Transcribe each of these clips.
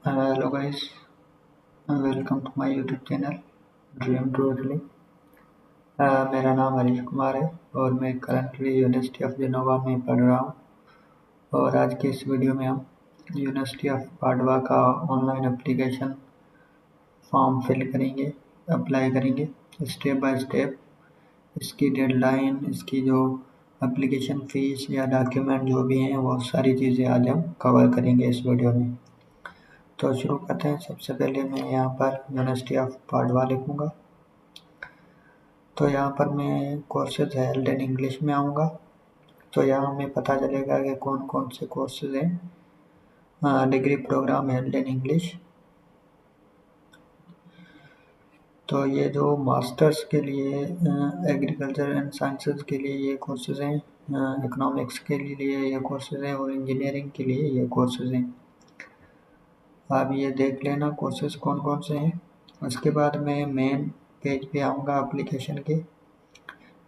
Hello guys, welcome to my YouTube channel Dream to Italy। मेरा नाम हरीश कुमार है और मैं करंटली यूनिवर्सिटी ऑफ जिनोवा में पढ़ रहा हूँ। और आज के इस वीडियो में हम यूनिवर्सिटी ऑफ पाडवा का ऑनलाइन एप्लीकेशन फॉर्म फिल करेंगे, अप्लाई करेंगे स्टेप बाय स्टेप। इसकी डेडलाइन, इसकी जो एप्लीकेशन फ़ीस या डॉक्यूमेंट जो भी हैं वो सारी चीज़ें आज हम कवर करेंगे इस वीडियो में। तो शुरू करते हैं। सबसे पहले मैं यहाँ पर यूनिवर्सिटी ऑफ पाडवा लिखूँगा। तो यहाँ पर मैं कोर्सेज हेल्ड इन इंग्लिश में आऊँगा। तो यहाँ हमें पता चलेगा कि कौन कौन से कोर्सेज हैं। Degree program held in English. तो ये जो मास्टर्स के लिए एग्रीकल्चर एंड साइंसेज के लिए ये कोर्सेज हैं, इकोनॉमिक्स के लिए ये कोर्सेज हैं और इंजीनियरिंग के लिए ये कोर्सेज हैं। आप ये देख लेना कोर्सेज कौन कौन से हैं। उसके बाद मैं मेन पेज पे आऊँगा एप्लीकेशन के।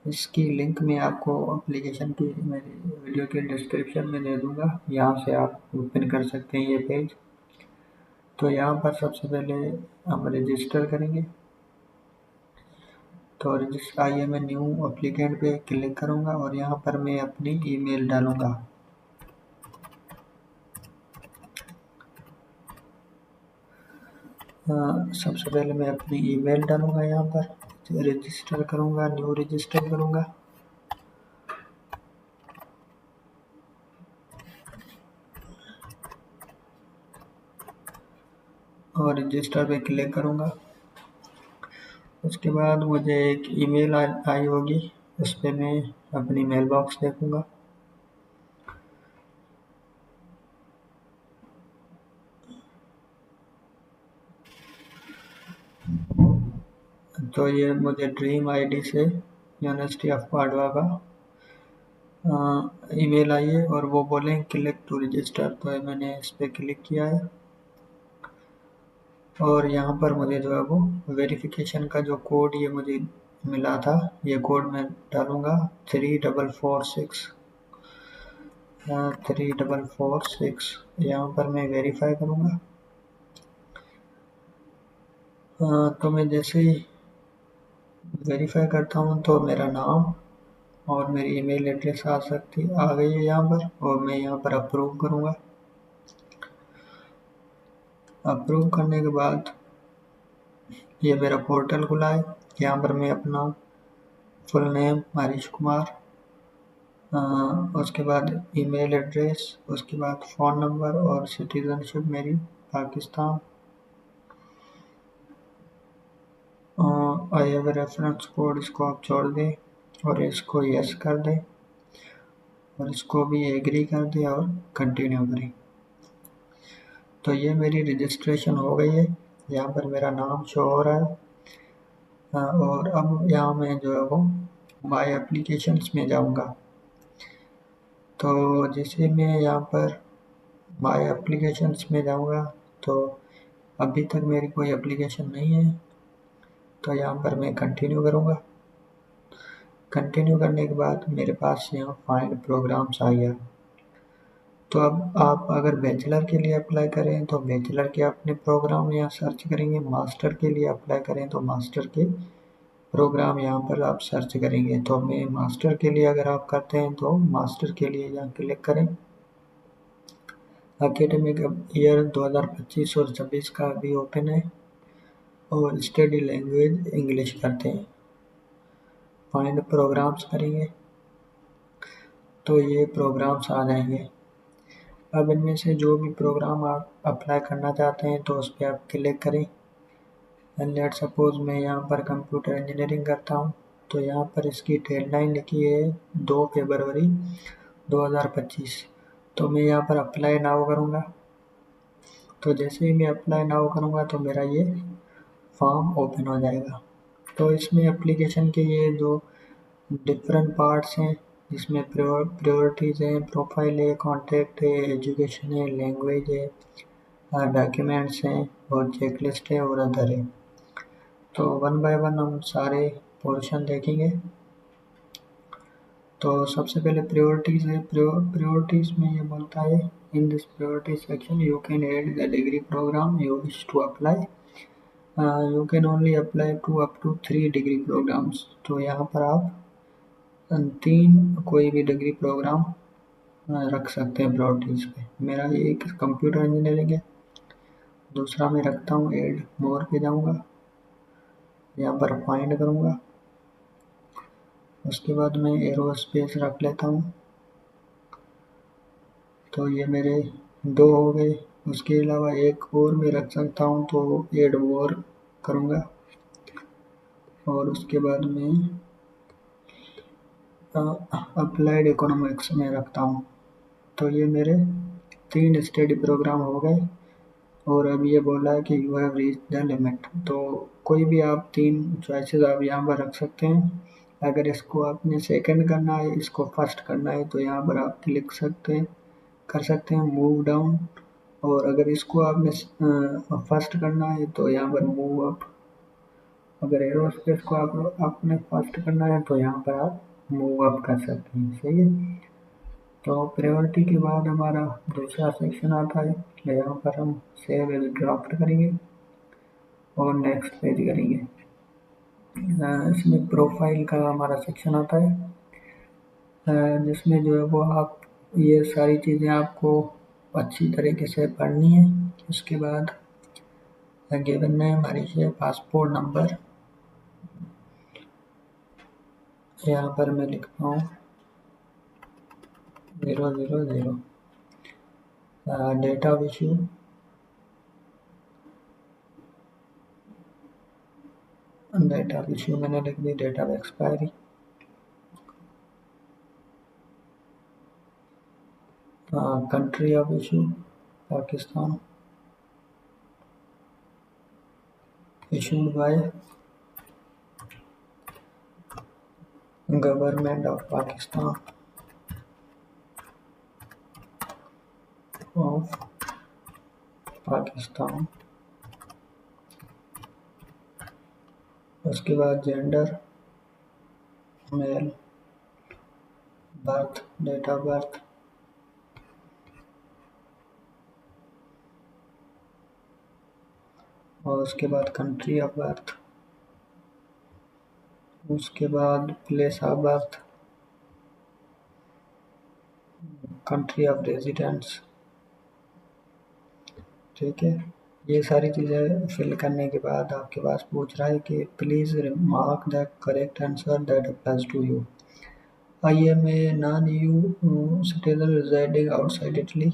इसकी लिंक मैं आपको एप्लीकेशन की मेरे वीडियो के डिस्क्रिप्शन में दे दूँगा, यहाँ से आप ओपन कर सकते हैं ये पेज। तो यहाँ पर सबसे पहले हम रजिस्टर करेंगे। तो रजिस्टर आइए, मैं न्यू एप्लीकेंट पे क्लिक करूँगा और यहाँ पर मैं अपनी ईमेल डालूँगा। सबसे पहले मैं अपनी ईमेल डालूँगा, यहाँ पर रजिस्टर करूँगा, न्यू रजिस्टर करूँगा। और रजिस्टर पे क्लिक करूँगा। उसके बाद मुझे एक ईमेल आई होगी, उस पर मैं अपनी मेल बॉक्स देखूँगा। तो ये मुझे ड्रीम आईडी से यूनिवर्सिटी ऑफ पाडवा का ईमेल आई है और वो बोलें क्लिक टू रजिस्टर। तो मैंने इस पर क्लिक किया है और यहाँ पर मुझे जो है वो वेरिफिकेशन का जो कोड ये मुझे मिला था, ये कोड मैं डालूँगा 3446 3446। यहाँ पर मैं वेरीफाई करूँगा। तो मैं जैसे ही वेरीफाई करता हूँ तो मेरा नाम और मेरी ईमेल एड्रेस आ गई है यहाँ पर, और मैं यहाँ पर अप्रूव करूँगा। अप्रूव करने के बाद ये मेरा पोर्टल खुला है। यहाँ पर मैं अपना फुल नेम हरीश कुमार, उसके बाद ईमेल एड्रेस, उसके बाद फ़ोन नंबर और सिटीज़नशिप मेरी Pakistan, I have reference code, इसको आप छोड़ दें और इसको यस कर दें और इसको भी एग्री कर दें और कंटिन्यू करें। तो ये मेरी रजिस्ट्रेशन हो गई है, यहाँ पर मेरा नाम शो हो रहा है। और अब यहाँ मैं जो है वो माय एप्लीकेशंस में जाऊँगा। तो जैसे मैं यहाँ पर माय एप्लीकेशंस में जाऊँगा तो अभी तक मेरी कोई एप्लीकेशन नहीं है, तो यहाँ पर मैं कंटिन्यू करूँगा। कंटिन्यू करने के बाद मेरे पास यहाँ फाइंड प्रोग्राम्स आ गया। तो अब आप अगर बैचलर के लिए अप्लाई करें तो बैचलर के अपने प्रोग्राम यहाँ सर्च करेंगे, मास्टर के लिए अप्लाई करें तो मास्टर के प्रोग्राम यहाँ पर आप सर्च करेंगे। तो मैं मास्टर के लिए अगर आप करते हैं तो मास्टर के लिए यहाँ क्लिक करें। एकेडमिक ईयर 2025 और 26 का भी ओपन है और स्टडी लैंग्वेज इंग्लिश करते हैं। फाइंड प्रोग्राम्स करेंगे तो ये प्रोग्राम्स आ जाएंगे। अब इनमें से जो भी प्रोग्राम आप अप्लाई करना चाहते हैं तो उस पर आप क्लिक करें। लेट सपोज मैं यहाँ पर कंप्यूटर इंजीनियरिंग करता हूँ, तो यहाँ पर इसकी डेडलाइन लिखी है 2 फरवरी 2025। तो मैं यहाँ पर अप्लाई नाउ करूँगा। तो जैसे ही मैं अप्लाई नाउ करूँगा तो मेरा ये फॉर्म ओपन हो जाएगा। तो इसमें एप्लीकेशन के ये जो डिफरेंट पार्ट्स हैं, जिसमें प्रायोरिटीज़ हैं, प्रोफाइल है, कॉन्टैक्ट है, एजुकेशन है, लैंग्वेज है, डॉक्यूमेंट्स हैं और चेकलिस्ट है और अदर है। तो वन बाय वन हम सारे पोर्शन देखेंगे। तो सबसे पहले प्रायोरिटीज़ है। प्रायोरिटीज़ में ये बोलता है In this priority section, you can add the degree program you wish to apply. You can only apply to up to 3 degree programs. तो यहाँ पर आप 3 कोई भी डिग्री प्रोग्राम रख सकते हैं प्रायोरिटीज़ पे। मेरा एक कंप्यूटर इंजीनियरिंग है, दूसरा मैं रखता हूँ एड मोर पे जाऊँगा, यहाँ पर फाइंड करूँगा, उसके बाद मैं एरोस्पेस रख लेता हूँ। तो ये मेरे 2 हो गए। उसके अलावा एक और मैं रख सकता हूँ, तो एड मोर करूँगा और उसके बाद मैं अप्लाइड इकोनॉमिक्स में रखता हूँ। तो ये मेरे 3 स्टडी प्रोग्राम हो गए और अब ये बोला है कि you have reach the limit. तो कोई भी आप 3 चॉइसेस आप यहाँ पर रख सकते हैं। अगर इसको आपने सेकंड करना है, इसको फर्स्ट करना है, तो यहाँ पर आप क्लिक कर सकते हैं मूव डाउन, और अगर इसको आपने फर्स्ट करना है तो यहाँ पर मूव अप। अगर एरोस्पेस को आपने फर्स्ट करना है तो यहाँ पर आप मूव अप कर सकते हैं। सही है। तो प्रायोरिटी के बाद हमारा दूसरा सेक्शन आता है, यहाँ पर हम सेव एज ड्राफ्ट करेंगे और नेक्स्ट पेज करेंगे। इसमें प्रोफाइल का हमारा सेक्शन आता है, जिसमें जो है वो आप ये सारी चीज़ें आपको अच्छी तरीके से पढ़नी है। उसके बाद गिवन नेम हमारी है पासपोर्ट नंबर, यहाँ पर मैं लिखता हूँ 000। डेट ऑफ इशू, मैंने लिख दी। Date of expiry, country of issue Pakistan, issued by government of Pakistan उसके बाद gender male, birth date of birth, और उसके बाद कंट्री ऑफ बर्थ, उसके बाद place of birth, country of residence. ठीक है। ये सारी चीज़ें फिल करने के बाद आपके पास पूछ रहा है कि please mark the correct answer that applies to you. I am a non EU citizen residing outside Italy,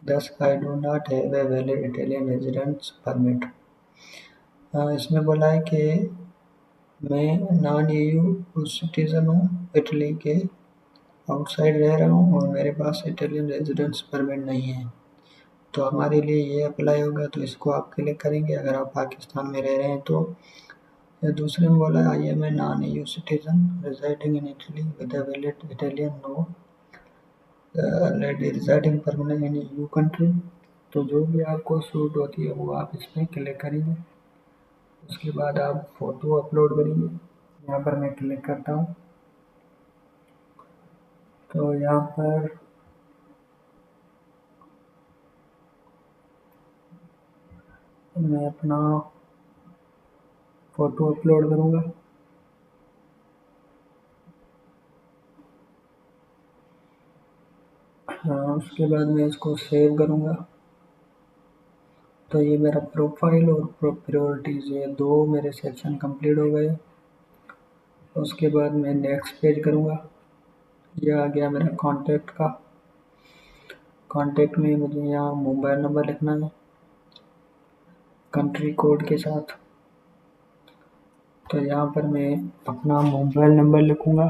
thus I do not have a valid Italian residence permit। इसमें बोला है कि मैं नॉन EU सिटीज़न हूँ, Italy के outside रह रहा हूँ और मेरे पास इटालियन रेजिडेंस परमिट नहीं है। तो हमारे लिए ये अप्लाई होगा, तो इसको आप क्लिक करेंगे अगर आप पाकिस्तान में रह रहे हैं तो। दूसरे में बोला I am a non EU citizen residing in Italy with a valid Italian no residing permanent in EU country. तो जो भी आपको सूट होती है वो आप इसमें क्लिक करेंगे। उसके बाद आप फ़ोटो अपलोड करेंगे, यहाँ पर मैं क्लिक करता हूँ। तो यहाँ पर मैं अपना फ़ोटो अपलोड करूँगा। उसके बाद मैं इसको सेव करूँगा। तो ये मेरा प्रोफाइल और प्रायोरिटीज़, ये 2 मेरे सेक्शन कंप्लीट हो गए। उसके बाद मैं नेक्स्ट पेज करूँगा। ये आ गया मेरा कॉन्टैक्ट का। कॉन्टैक्ट में मुझे यहाँ मोबाइल नंबर लिखना है कंट्री कोड के साथ। तो यहाँ पर मैं अपना मोबाइल नंबर लिखूँगा।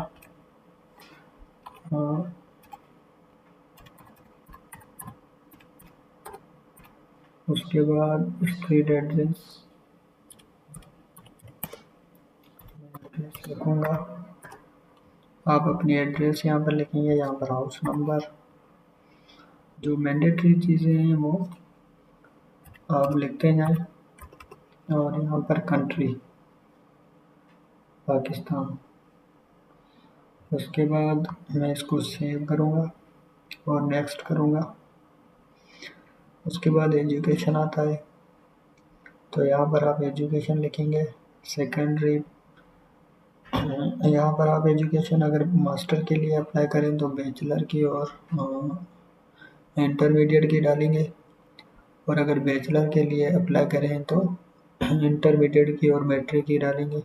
उसके बाद स्ट्रीट एड्रेस लिखूँगा। आप अपनी एड्रेस यहाँ पर लिखेंगे, यहाँ पर हाउस नंबर। जो मैंडेटरी चीज़ें हैं वो आप लिखते जाएं, और यहाँ पर कंट्री पाकिस्तान। उसके बाद मैं इसको सेव करूँगा और नेक्स्ट करूँगा। उसके बाद एजुकेशन आता है, तो यहाँ पर आप एजुकेशन लिखेंगे। सेकेंडरी, यहाँ पर आप एजुकेशन अगर मास्टर के लिए अप्लाई करें तो बैचलर की और इंटरमीडिएट की डालेंगे, और अगर बैचलर के लिए अप्लाई करें तो इंटरमीडिएट की और मैट्रिक की डालेंगे।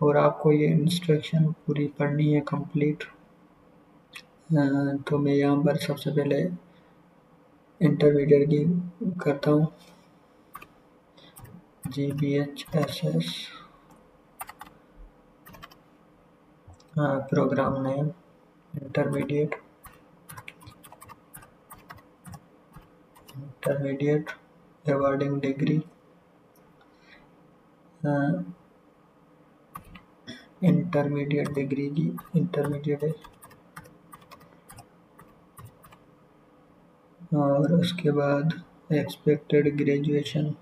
और आपको ये इंस्ट्रक्शन पूरी पढ़नी है कंप्लीट। तो मैं यहाँ पर सबसे पहले इंटरमीडिएट की करता हूँ। GBHSS program name, intermediate awarding degree, intermediate degree की इंटरमीडिएट है, और उसके बाद एक्सपेक्टेड ग्रेजुएशन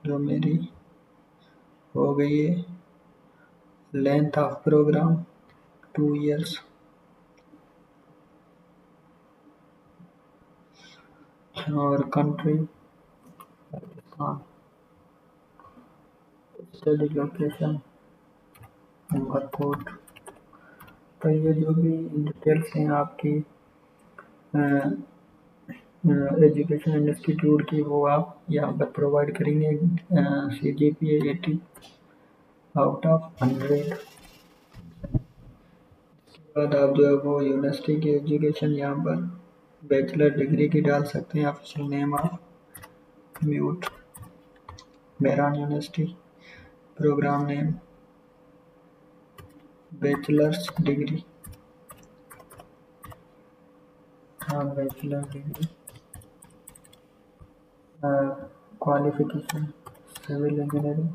जो मेरी हो गई है। लेंथ ऑफ प्रोग्राम 2 years, और country Pakistan, study location Umarkot. तो ये जो भी डिटेल्स हैं आपकी एजुकेशन इंस्टीट्यूट की, वो आप यहाँ पर प्रोवाइड करेंगे। CGPA 80 out of 100। उसके बाद आप जो है वो यूनिवर्सिटी की एजुकेशन यहाँ पर बैचलर डिग्री की डाल सकते हैं। Official name of MUET Mehran university, programme name bachelors degree, हाँ bachelor degree, qualification civil engineering.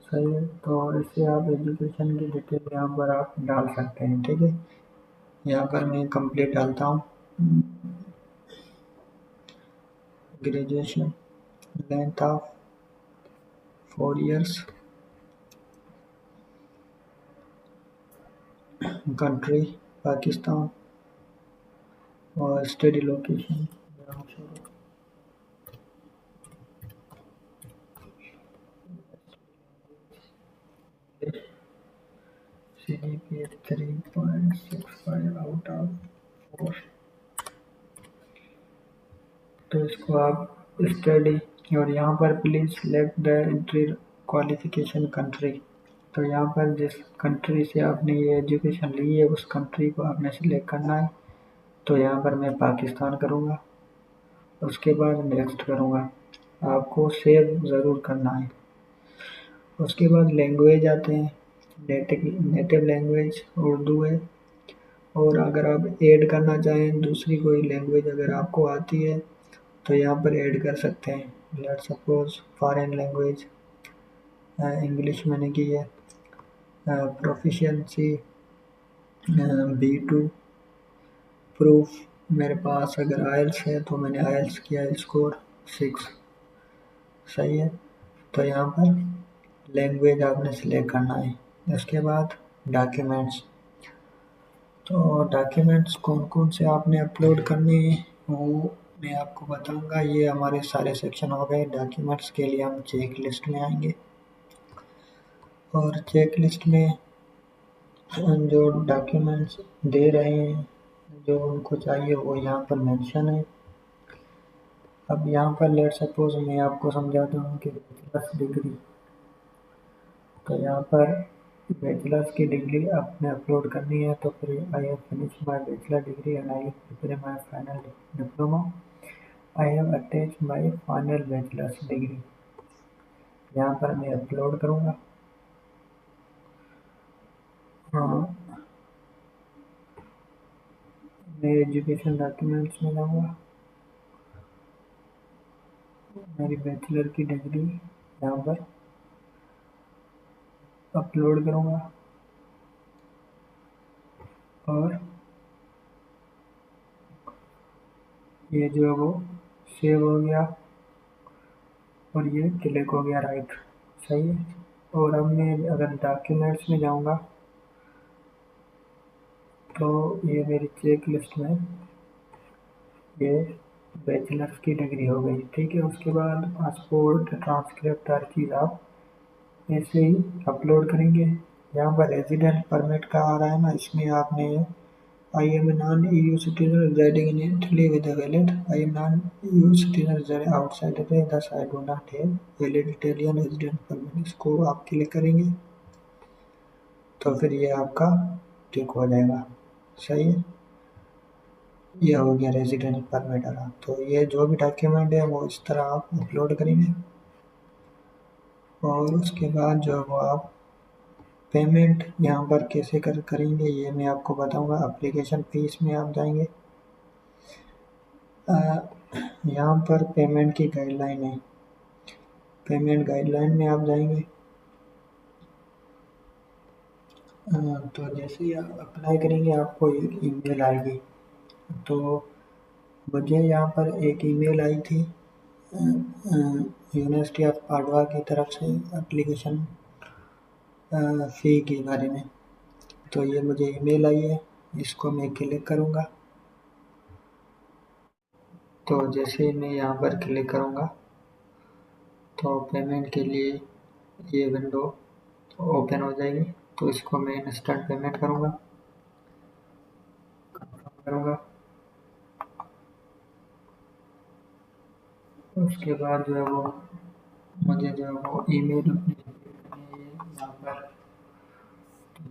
सही है, तो इससे आप एजुकेशन की डिटेल यहाँ पर आप डाल सकते हैं। ठीक है, यहाँ पर मैं कंप्लीट डालता हूँ। Graduation, length of 4 years, country Pakistan, और study location CGPA 3.65 out of 4। तो इसको आप स्टडी, और यहाँ पर please select the entry qualification country. तो यहाँ पर जिस कंट्री से आपने ये एजुकेशन ली है उस कंट्री को आपने सिलेक्ट करना है। तो यहाँ पर मैं पाकिस्तान करूँगा, उसके बाद नेक्स्ट करूँगा। आपको सेव ज़रूर करना है। उसके बाद लैंग्वेज आते हैं। नेटिव लैंग्वेज उर्दू है, और अगर आप ऐड करना चाहें दूसरी कोई लैंग्वेज अगर आपको आती है तो यहाँ पर ऐड कर सकते हैं। Let suppose foreign language, English मैंने की है। Proficiency B2। प्रूफ मेरे पास अगर आयल्स है तो मैंने आयल्स किया, स्कोर 6। सही है, तो यहाँ पर लैंग्वेज आपने सिलेक्ट करना है। उसके बाद डॉक्यूमेंट्स, तो डॉक्यूमेंट्स कौन कौन से आपने अपलोड करने हैं वो मैं आपको बताऊंगा। ये हमारे सारे सेक्शन हो गए। डॉक्यूमेंट्स के लिए हम चेक लिस्ट में आएंगे, और चेक लिस्ट में जो डॉक्यूमेंट्स दे रहे हैं जो उनको चाहिए वो यहाँ पर मेंशन है। अब यहाँ पर लेट सपोज मैं आपको समझाता हूँ कि बैचलर्स डिग्री, तो यहाँ पर बैचलर्स की डिग्री आपने अपलोड करनी है। तो फिर I have finish my bachelor degree and I prepare my final diploma, I have attach my final bachelors degree. यहाँ पर मैं अपलोड करूँगा। हाँ, मैं एजुकेशन डॉक्यूमेंट्स में जाऊँगा, मेरी बैचलर की डिग्री यहाँ पर अपलोड करूँगा, और ये जो है वो सेव हो गया, और ये क्लिक हो गया राइट। सही है, और अब मैं अगर डॉक्यूमेंट्स में जाऊँगा तो ये मेरी चेक लिस्ट में ये बैचलर्स की डिग्री हो गई। ठीक है, उसके बाद पासपोर्ट, ट्रांसक्रिप्ट, हर चीज़ आप ऐसे ही अपलोड करेंगे। यहाँ पर रेजिडेंट परमिट का आ रहा है ना, इसमें आपने I am a non-EU citizen residing in Italy with a valid I am non-EU citizen residing outside Italy, thus I do not have valid Italian resident permit। इसको आप क्लिक करेंगे तो फिर ये आपका टिक हो जाएगा। सही है, ये हो गया रेजिडेंट परमिट वाला। तो ये जो भी डॉक्यूमेंट है वो इस तरह आप अपलोड करेंगे और उसके बाद जो है वो आप पेमेंट यहाँ पर कैसे करेंगे ये मैं आपको बताऊंगा। एप्लीकेशन फीस में आप जाएंगे, यहाँ पर पेमेंट की गाइडलाइन है, पेमेंट गाइडलाइन में आप जाएंगे। तो जैसे ही आप अप्लाई करेंगे आपको एक ईमेल आएगी। तो मुझे यहाँ पर एक ईमेल आई थी यूनिवर्सिटी ऑफ पाडवा की तरफ से एप्लीकेशन फ़ी के बारे में। तो ये मुझे ईमेल आई है, इसको मैं क्लिक करूँगा। तो जैसे ही मैं यहाँ पर क्लिक करूँगा तो पेमेंट के लिए ये विंडो ओपन हो जाएगी। तो इसको मैं इंस्टेंट पेमेंट करूँगा, उसके बाद जो है वो मुझे जो है वो ईमेल अपनी यहाँ पर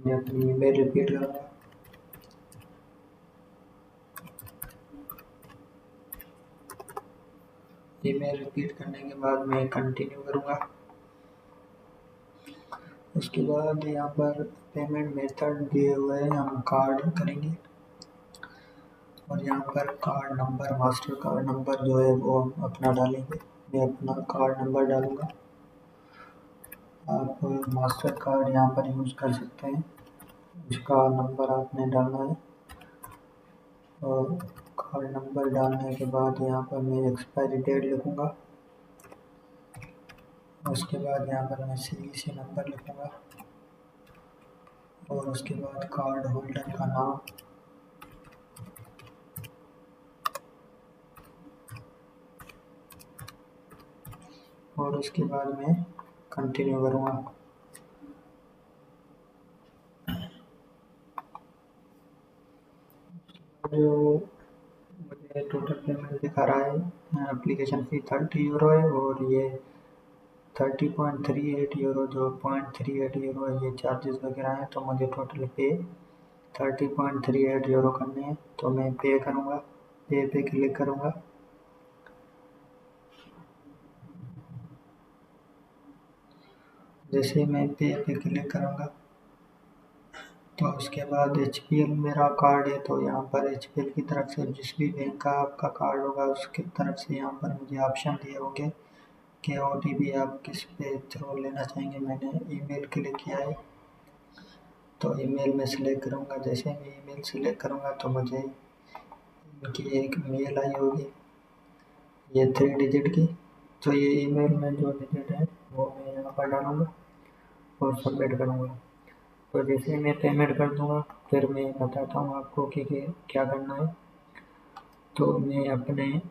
मैं अपनी ईमेल रिपीट करूँगा। ईमेल रिपीट करने के बाद मैं कंटिन्यू करूँगा। उसके बाद यहाँ पर पेमेंट मेथड दिए हुए हैं, हम कार्ड करेंगे और यहाँ पर card number, master card number जो है वो अपना डालेंगे। मैं अपना कार्ड नंबर डालूँगा, आप मास्टर कार्ड यहाँ पर यूज़ कर सकते हैं, उसका नंबर आपने डालना है। और कार्ड नंबर डालने के बाद यहाँ पर मैं एक्सपायरी डेट लिखूँगा, उसके बाद यहाँ पर मैं CVC नंबर लिखूँगा और उसके बाद कार्ड होल्डर का नाम, और उसके बाद मैं कंटिन्यू करूँगा। जो मुझे टोटल पेमेंट दिखा रहा है एप्लीकेशन फ़ी 30 यूरो है और ये 30.38 यूरो, जो 0.38 यूरो है ये चार्जेस वगैरह हैं। तो मुझे टोटल पे 30.38 यूरो करने हैं। तो मैं पे करूँगा, पे क्लिक करूँगा। जैसे मैं पे क्लिक करूँगा तो उसके बाद HPL मेरा कार्ड है, तो यहाँ पर HPL की तरफ से जिस भी बैंक का आपका कार्ड होगा उसकी तरफ से यहाँ पर मुझे ऑप्शन दिए होंगे कि OTP आप किस पे थ्रू लेना चाहेंगे। मैंने ईमेल क्लिक किया है तो ईमेल में सिलेक्ट करूँगा। जैसे मैं ईमेल सिलेक्ट करूँगा तो मुझे इनकी एक मेल आई होगी, ये 3 डिजिट की। तो ये ईमेल में जो डिजिट है वो मैं यहाँ पर डालूँगा और सबमिट करूँगा। तो जैसे मैं पेमेंट कर दूँगा फिर मैं बताता हूँ आपको कि क्या करना है। तो मैं अपने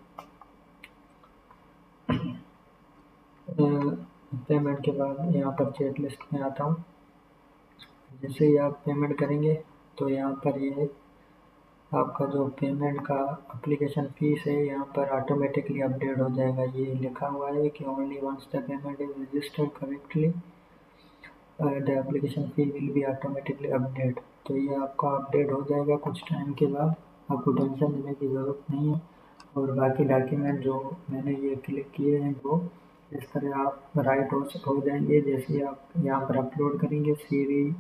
पेमेंट के बाद यहाँ पर चेक लिस्ट में आता हूँ। जैसे ही आप पेमेंट करेंगे तो यहाँ पर ये आपका जो पेमेंट का एप्लीकेशन फ़ीस है यहाँ पर ऑटोमेटिकली अपडेट हो जाएगा। ये लिखा हुआ है कि only once the payment is registered correctly the application fee will be automatically update. तो ये आपका अपडेट हो जाएगा कुछ टाइम के बाद, आपको टेंशन लेने की ज़रूरत नहीं है। और बाकी डॉक्यूमेंट जो मैंने ये क्लिक किए हैं वो इस तरह आप राइट हो जाएंगे। जैसे आप यहाँ पर अपलोड करेंगे CV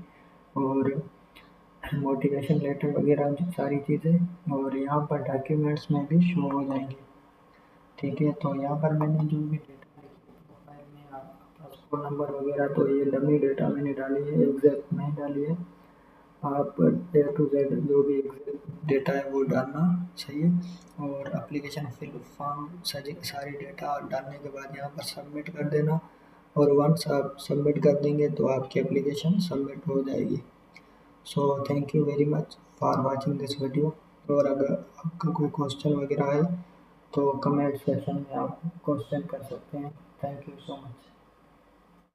और मोटिवेशन लेटर वगैरह सारी चीज़ें, और यहाँ पर डॉक्यूमेंट्स में भी शो हो जाएंगे। ठीक है, तो यहाँ पर मैंने जो भी डेटा प्रोफाइल में पासपोर्ट नंबर वगैरह तो ये डमी डेटा मैंने डाली है, एग्जैक्ट नहीं डाली है। आप A to Z जो भी डेटा है वो डालना चाहिए। और एप्लीकेशन फिल फॉर्म सारी डेटा डालने के बाद यहाँ पर सबमिट कर देना। और वंस आप सबमिट कर देंगे तो आपकी एप्लीकेशन सबमिट हो जाएगी। So thank you very much for watching this video. और अगर आपका कोई क्वेश्चन वगैरह है तो कमेंट सेक्शन में आप क्वेश्चन कर सकते हैं। Thank you so much.